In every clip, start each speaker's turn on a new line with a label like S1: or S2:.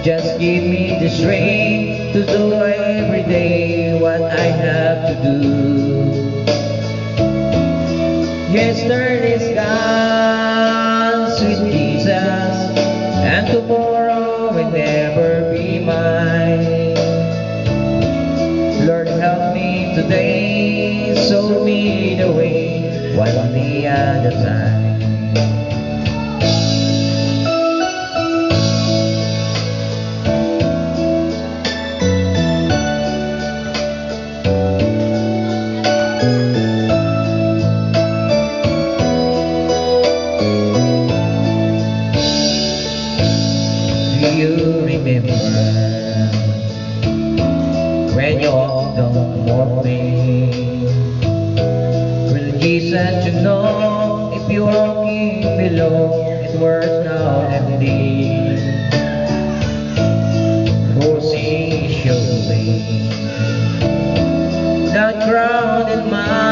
S1: Just give me the strength to do every day what I have to do. Yesterday's gone, sweet Jesus, and tomorrow will never be mine. Lord, help me today, show me the way, one day at a time. Do you remember when you walked on morning? Will Jesus, you know, if you're walking below, it was now empty. Rosy showing the crowded mind.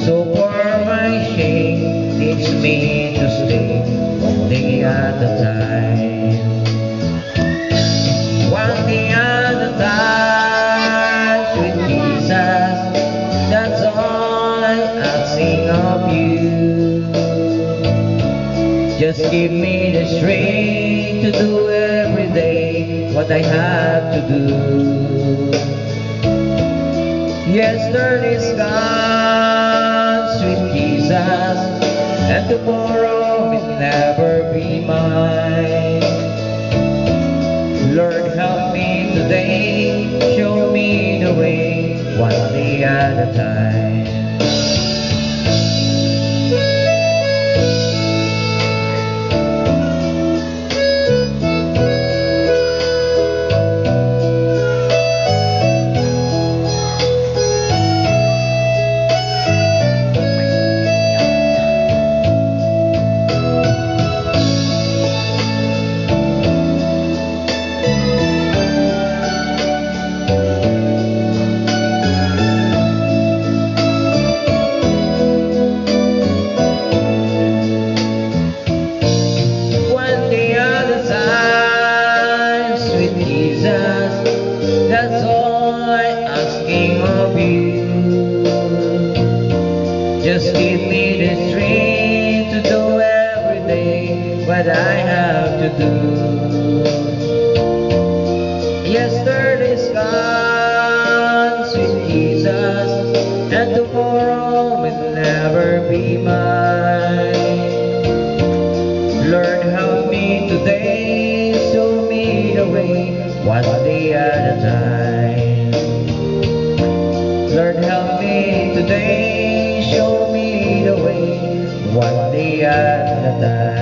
S1: So for my shame, teach me to stay only at a time. One day at a time, sweet Jesus, that's all I'm asking of you. Just give me the strength to do every day what I have to do. Yesterday's gone, sweet Jesus, and tomorrow will never be mine. Lord, help me today, show me the way, one day at a time. That's all I'm asking of you. Just give me the strength to do every day what I have to do. Yesterday's gone, sweet Jesus, and tomorrow will never be mine. Lord, help me today, show me the way, one day at a time. Lord, help me today, show me the way, one day at a time.